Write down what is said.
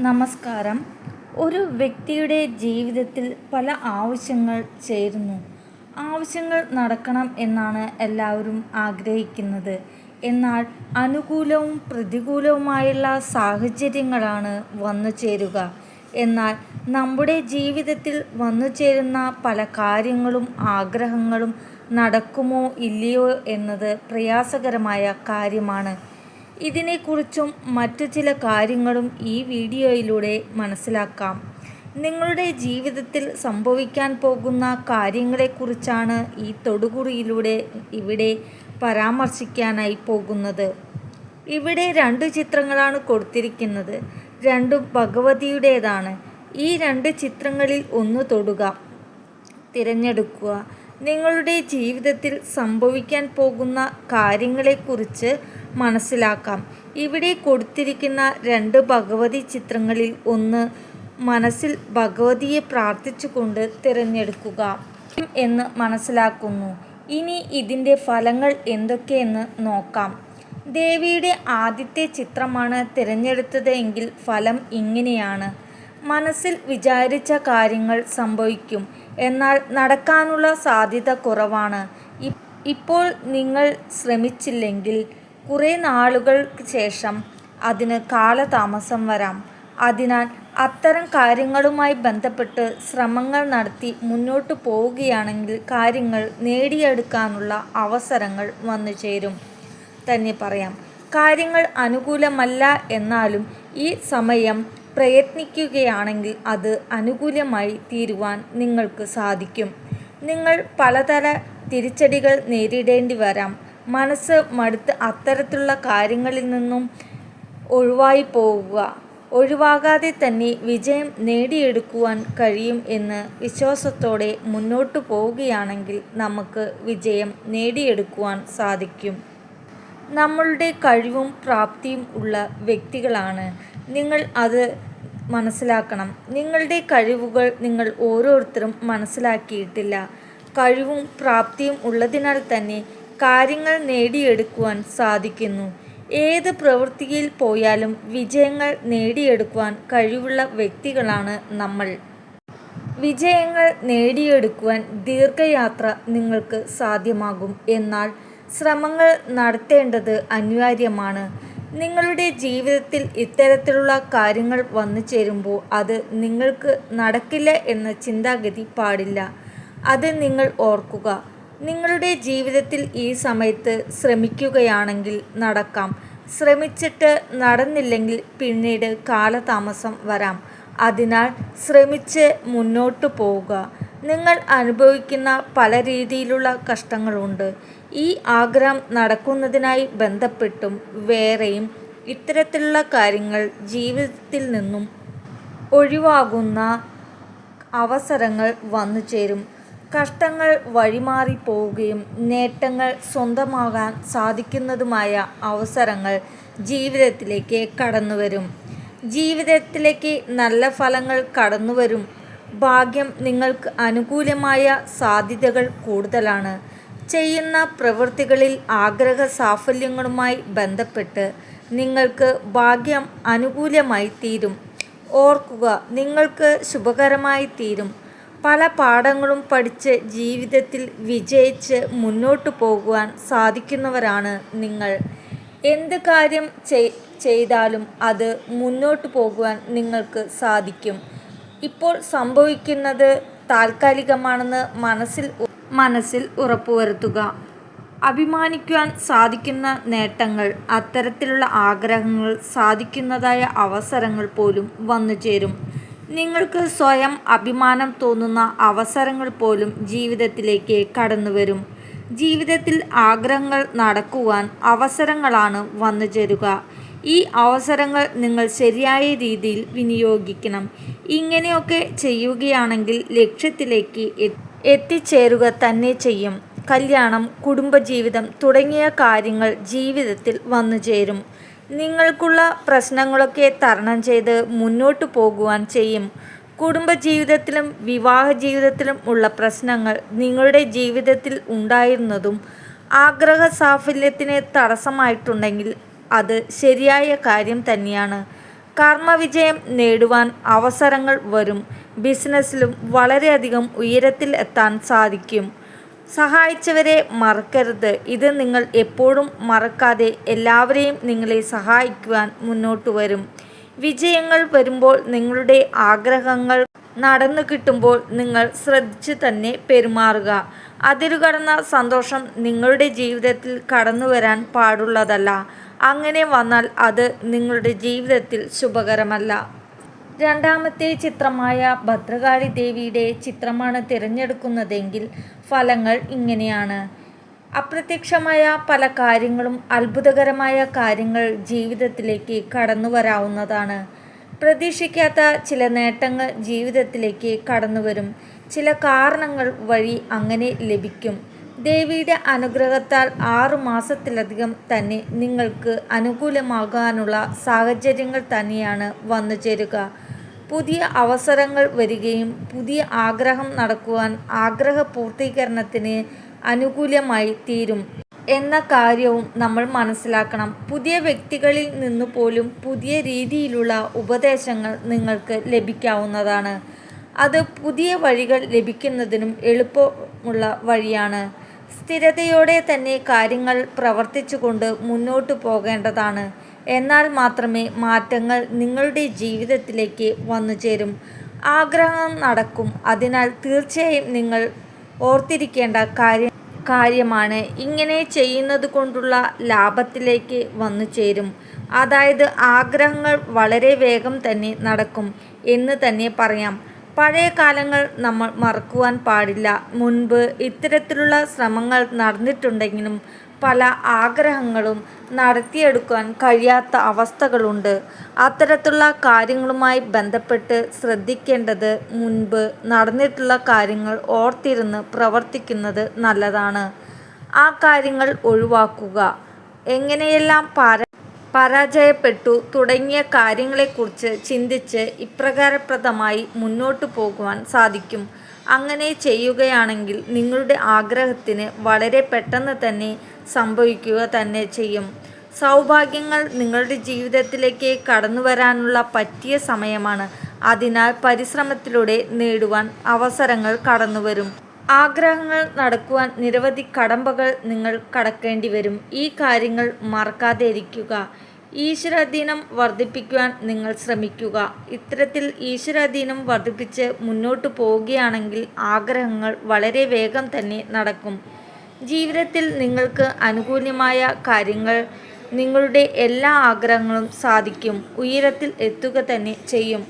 നമസ്കാരം. ഒരു വ്യക്തിയുടെ ജീവിതത്തിൽ പല ആവശ്യങ്ങൾ ചേരുന്നു. ആവശ്യങ്ങൾ നടക്കണം എന്നാണ് എല്ലാവരും ആഗ്രഹിക്കുന്നത്. എന്നാൽ അനുകൂലവും പ്രതികൂലവുമായുള്ള സാഹചര്യങ്ങളാണ് വന്നു ചേരുക. എന്നാൽ നമ്മുടെ ജീവിതത്തിൽ വന്നു ചേരുന്ന പല കാര്യങ്ങളും ആഗ്രഹങ്ങളും നടക്കുമോ ഇല്ലയോ എന്നത് പ്രയാസകരമായ കാര്യമാണ്. ഇതിനെക്കുറിച്ചും മറ്റു ചില കാര്യങ്ങളും ഈ വീഡിയോയിലൂടെ മനസ്സിലാക്കാം. നിങ്ങളുടെ ജീവിതത്തിൽ സംഭവിക്കാൻ പോകുന്ന കാര്യങ്ങളെക്കുറിച്ചാണ് ഈ തൊടുകുറിയിലൂടെ ഇവിടെ പരാമർശിക്കാനായി പോകുന്നത്. ഇവിടെ 2 ചിത്രങ്ങളാണ് കൊടുത്തിരിക്കുന്നത്. രണ്ടും ഭഗവതിയുടേതാണ്. ഈ 2 ചിത്രങ്ങളിൽ ഒന്ന് തൊടുക, തിരഞ്ഞെടുക്കുക. നിങ്ങളുടെ ജീവിതത്തിൽ സംഭവിക്കാൻ പോകുന്ന കാര്യങ്ങളെക്കുറിച്ച് മനസ്സിലാക്കാം. ഇവിടെ കൊടുത്തിരിക്കുന്ന 2 ഭഗവതി ചിത്രങ്ങളിൽ ഒന്ന് മനസ്സിൽ ഭഗവതിയെ പ്രാർത്ഥിച്ചുകൊണ്ട് തിരഞ്ഞെടുക്കുക എന്ന് മനസ്സിലാക്കുന്നു. ഇനി ഇതിൻ്റെ ഫലങ്ങൾ എന്തൊക്കെയെന്ന് നോക്കാം. ദേവിയുടെ ആദ്യത്തെ ചിത്രമാണ് തിരഞ്ഞെടുത്തത് എങ്കിൽ ഫലം ഇങ്ങനെയാണ്. മനസ്സിൽ വിചാരിച്ച കാര്യങ്ങൾ സംഭവിക്കും, എന്നാൽ നടക്കാനുള്ള സാധ്യത കുറവാണ്. ഇപ്പോൾ നിങ്ങൾ ശ്രമിച്ചില്ലെങ്കിൽ കുറേ നാളുകൾക്ക് ശേഷം അതിന് കാലതാമസം വരാം. അതിനാൽ അത്തരം കാര്യങ്ങളുമായി ബന്ധപ്പെട്ട് ശ്രമങ്ങൾ നടത്തി മുന്നോട്ട് പോവുകയാണെങ്കിൽ കാര്യങ്ങൾ നേടിയെടുക്കാനുള്ള അവസരങ്ങൾ വന്നു ചേരും തന്നെ പറയാം. കാര്യങ്ങൾ അനുകൂലമല്ല എന്നാലും ഈ സമയം പ്രയത്നിക്കുകയാണെങ്കിൽ അത് അനുകൂലമായി തീരുവാൻ നിങ്ങൾക്ക് സാധിക്കും. നിങ്ങൾ പലതര തിരിച്ചടികൾ നേരിടേണ്ടി വരാം. മനസ്സ് മടുത്ത് അത്തരത്തിലുള്ള കാര്യങ്ങളിൽ നിന്നും ഒഴിവായി പോവുക. ഒഴിവാകാതെ തന്നെ വിജയം നേടിയെടുക്കുവാൻ കഴിയും എന്ന് വിശ്വാസത്തോടെ മുന്നോട്ട് പോവുകയാണെങ്കിൽ നമുക്ക് വിജയം നേടിയെടുക്കുവാൻ സാധിക്കും. നമ്മളുടെ കഴിവും പ്രാപ്തിയും ഉള്ള വ്യക്തികളാണ് നിങ്ങൾ. അത് മനസ്സിലാക്കണം. നിങ്ങളുടെ കഴിവുകൾ നിങ്ങൾ ഓരോരുത്തരും മനസ്സിലാക്കിയിട്ടില്ല. കഴിവും പ്രാപ്തിയും ഉള്ളതിനാൽ തന്നെ കാര്യങ്ങൾ നേടിയെടുക്കുവാൻ സാധിക്കുന്നു. ഏത് പ്രവൃത്തിയിൽ പോയാലും വിജയങ്ങൾ നേടിയെടുക്കുവാൻ കഴിവുള്ള വ്യക്തികളാണ് നമ്മൾ. വിജയങ്ങൾ നേടിയെടുക്കുവാൻ ദീർഘയാത്ര നിങ്ങൾക്ക് സാധ്യമാകും. എന്നാൽ ശ്രമങ്ങൾ നടത്തേണ്ടത് അനിവാര്യമാണ്. നിങ്ങളുടെ ജീവിതത്തിൽ ഇത്തരത്തിലുള്ള കാര്യങ്ങൾ വന്നു ചേരുമ്പോൾ അത് നിങ്ങൾക്ക് നടക്കില്ല എന്ന ചിന്താഗതി പാടില്ല. അത് നിങ്ങൾ ഓർക്കുക. നിങ്ങളുടെ ജീവിതത്തിൽ ഈ സമയത്ത് ശ്രമിക്കുകയാണെങ്കിൽ നടക്കാം. ശ്രമിച്ചിട്ട് നടന്നില്ലെങ്കിൽ പിന്നീട് കാലതാമസം വരാം. അതിനാൽ ശ്രമിച്ച് മുന്നോട്ട് പോവുക. നിങ്ങൾ അനുഭവിക്കുന്ന പല രീതിയിലുള്ള കഷ്ടങ്ങളുണ്ട്. ഈ ആഗ്രഹം നടക്കുന്നതിനായി ബന്ധപ്പെട്ടും വേറെയും ഇത്തരത്തിലുള്ള കാര്യങ്ങൾ ജീവിതത്തിൽ നിന്നും ഒഴിവാകുന്ന അവസരങ്ങൾ വന്നു ചേരും. കഷ്ടങ്ങൾ വഴിമാറി പോവുകയും നേട്ടങ്ങൾ സ്വന്തമാകാൻ സാധിക്കുന്നതുമായ അവസരങ്ങൾ ജീവിതത്തിലേക്ക് കടന്നുവരും. ജീവിതത്തിലേക്ക് നല്ല ഫലങ്ങൾ കടന്നുവരും. ഭാഗ്യം നിങ്ങൾക്ക് അനുകൂലമായ സാധ്യതകൾ കൂടുതലാണ്. ചെയ്യുന്ന പ്രവൃത്തികളിൽ ആഗ്രഹ സാഫല്യങ്ങളുമായി ബന്ധപ്പെട്ട് നിങ്ങൾക്ക് ഭാഗ്യം അനുകൂലമായി തീരും. ഓർക്കുക, നിങ്ങൾക്ക് ശുഭകരമായി തീരും. പല പാഠങ്ങളും പഠിച്ച് ജീവിതത്തിൽ വിജയിച്ച് മുന്നോട്ട് പോകുവാൻ സാധിക്കുന്നവരാണ് നിങ്ങൾ. എന്ത് കാര്യം ചെയ്താലും അത് മുന്നോട്ട് പോകുവാൻ നിങ്ങൾക്ക് സാധിക്കും. ഇപ്പോൾ സംഭവിക്കുന്നത് താൽക്കാലികമാണെന്ന് മനസ്സിൽ ഉറപ്പുവരുത്തുക. അഭിമാനിക്കുവാൻ സാധിക്കുന്ന നേട്ടങ്ങൾ, അത്തരത്തിലുള്ള ആഗ്രഹങ്ങൾ സാധിക്കുന്നതായ അവസരങ്ങൾ പോലും വന്നു ചേരും. നിങ്ങൾക്ക് സ്വയം അഭിമാനം തോന്നുന്ന അവസരങ്ങൾ പോലും ജീവിതത്തിലേക്ക് കടന്നുവരും. ജീവിതത്തിൽ ആഗ്രഹങ്ങൾ നടക്കുവാൻ അവസരങ്ങളാണ് വന്നു ചേരുക. ഈ അവസരങ്ങൾ നിങ്ങൾ ശരിയായ രീതിയിൽ വിനിയോഗിക്കണം. ഇങ്ങനെയൊക്കെ ചെയ്യുകയാണെങ്കിൽ ലക്ഷ്യത്തിലേക്ക് എത്തിച്ചേരുക തന്നെ ചെയ്യും. കല്യാണം, കുടുംബജീവിതം തുടങ്ങിയ കാര്യങ്ങൾ ജീവിതത്തിൽ വന്നു ചേരും. നിങ്ങൾക്കുള്ള പ്രശ്നങ്ങളൊക്കെ തരണം ചെയ്ത് മുന്നോട്ട് പോകുവാൻ ചെയ്യും. കുടുംബജീവിതത്തിലും വിവാഹ ജീവിതത്തിലും ഉള്ള പ്രശ്നങ്ങൾ നിങ്ങളുടെ ജീവിതത്തിൽ ഉണ്ടായിരുന്നതും ആഗ്രഹ സാഫല്യത്തിന് തടസ്സമായിട്ടുണ്ടെങ്കിൽ അത് ശരിയായ കാര്യം തന്നെയാണ്. കർമ്മവിജയം നേടുവാൻ അവസരങ്ങൾ വരും. ബിസിനസ്സിലും വളരെയധികം ഉയരത്തിൽ എത്താൻ സാധിക്കും. സഹായിച്ചവരെ മറക്കരുത്. ഇത് നിങ്ങൾ എപ്പോഴും മറക്കാതെ എല്ലാവരെയും നിങ്ങളെ സഹായിക്കുവാൻ മുന്നോട്ട് വരും. വിജയങ്ങൾ വരുമ്പോൾ, നിങ്ങളുടെ ആഗ്രഹങ്ങൾ നടന്നു കിട്ടുമ്പോൾ നിങ്ങൾ ശ്രദ്ധിച്ച് തന്നെ പെരുമാറുക. അതിരുകടന്ന സന്തോഷം നിങ്ങളുടെ ജീവിതത്തിൽ കടന്നു വരാൻ പാടുള്ളതല്ല. അങ്ങനെ വന്നാൽ അത് നിങ്ങളുടെ ജീവിതത്തിൽ ശുഭകരമല്ല. രണ്ടാമത്തെ ചിത്രമായ ഭദ്രകാളി ദേവിയുടെ ചിത്രമാണ് തിരഞ്ഞെടുക്കുന്നതെങ്കിൽ ഫലങ്ങൾ ഇങ്ങനെയാണ്. അപ്രത്യക്ഷമായ പല കാര്യങ്ങളും അത്ഭുതകരമായ കാര്യങ്ങൾ ജീവിതത്തിലേക്ക് കടന്നു വരാവുന്നതാണ്. പ്രതീക്ഷിക്കാത്ത ചില നേട്ടങ്ങൾ ജീവിതത്തിലേക്ക് കടന്നുവരും. ചില കാരണങ്ങൾ വഴി അങ്ങനെ ലഭിക്കും. ദേവിയുടെ അനുഗ്രഹത്താൽ 6 മാസത്തിലധികം തന്നെ നിങ്ങൾക്ക് അനുകൂലമാകാനുള്ള സാഹചര്യങ്ങൾ തന്നെയാണ് വന്നു ചേരുക. പുതിയ അവസരങ്ങൾ വരികയും പുതിയ ആഗ്രഹം നടക്കുവാൻ, ആഗ്രഹ പൂർത്തീകരണത്തിന് അനുകൂലമായി തീരും എന്ന കാര്യവും നമ്മൾ മനസ്സിലാക്കണം. പുതിയ വ്യക്തികളിൽ നിന്നു പോലും പുതിയ രീതിയിലുള്ള ഉപദേശങ്ങൾ നിങ്ങൾക്ക് ലഭിക്കാവുന്നതാണ്. അത് പുതിയ വഴികൾ ലഭിക്കുന്നതിനും എളുപ്പമുള്ള വഴിയാണ്. സ്ഥിരതയോടെ തന്നെ കാര്യങ്ങൾ പ്രവർത്തിച്ചുകൊണ്ട് മുന്നോട്ട് പോകേണ്ടതാണ്. എന്നാൽ മാത്രമേ മാറ്റങ്ങൾ നിങ്ങളുടെ ജീവിതത്തിലേക്ക് വന്നു ചേരും. ആഗ്രഹം നടക്കും. അതിനാൽ തീർച്ചയായും നിങ്ങൾ ഓർത്തിരിക്കേണ്ട കാര്യമാണ് ഇങ്ങനെ ചെയ്യുന്നത് കൊണ്ടുള്ള ലാഭത്തിലേക്ക് വന്നു ചേരും. അതായത് ആഗ്രഹങ്ങൾ വളരെ വേഗം തന്നെ നടക്കും എന്ന് തന്നെ പറയാം. പഴയ കാലങ്ങൾ നമ്മൾ മറക്കുവാൻ പാടില്ല. മുൻപ് ഇത്തരത്തിലുള്ള ശ്രമങ്ങൾ നടന്നിട്ടുണ്ടെങ്കിലും പല ആഗ്രഹങ്ങളും നടത്തിയെടുക്കാൻ കഴിയാത്ത അവസ്ഥകളുണ്ട്. അത്തരത്തിലുള്ള കാര്യങ്ങളുമായി ബന്ധപ്പെട്ട് ശ്രദ്ധിക്കേണ്ടത് മുൻപ് നടന്നിട്ടുള്ള കാര്യങ്ങൾ ഓർത്തിരുന്ന് പ്രവർത്തിക്കുന്നത് നല്ലതാണ്. ആ കാര്യങ്ങൾ ഒഴിവാക്കുക. എങ്ങനെയെല്ലാം പരാജയപ്പെട്ടു തുടങ്ങിയ കാര്യങ്ങളെക്കുറിച്ച് ചിന്തിച്ച് ഇപ്രകാരപ്രദമായി മുന്നോട്ടു പോകുവാൻ സാധിക്കും. അങ്ങനെ ചെയ്യുകയാണെങ്കിൽ നിങ്ങളുടെ ആഗ്രഹത്തിന് വളരെ പെട്ടെന്ന് തന്നെ സംഭവിക്കുക തന്നെ ചെയ്യും. സൗഭാഗ്യങ്ങൾ നിങ്ങളുടെ ജീവിതത്തിലേക്ക് കടന്നു വരാനുള്ള പറ്റിയ സമയമാണ്. അതിനാൽ പരിശ്രമത്തിലൂടെ നേടുവാൻ അവസരങ്ങൾ കടന്നുവരും. ആഗ്രഹങ്ങൾ നടക്കുവാൻ നിരവധി കടമ്പകൾ നിങ്ങൾ കടക്കേണ്ടി വരും. ഈ കാര്യങ്ങൾ മറക്കാതെ ഇരിക്കുക. ഈശ്വരാധീനം വർദ്ധിപ്പിക്കുവാൻ നിങ്ങൾ ശ്രമിക്കുക. ഇത്തരത്തിൽ ഈശ്വരാധീനം വർദ്ധിപ്പിച്ച് മുന്നോട്ട് പോവുകയാണെങ്കിൽ ആഗ്രഹങ്ങൾ വളരെ വേഗം തന്നെ നടക്കും. ജീവിതത്തിൽ നിങ്ങൾക്ക് അനുകൂലമായ കാര്യങ്ങൾ, നിങ്ങളുടെ എല്ലാ ആഗ്രഹങ്ങളും സാധിക്കും. ഉയരത്തിൽ എത്തുക തന്നെ ചെയ്യും.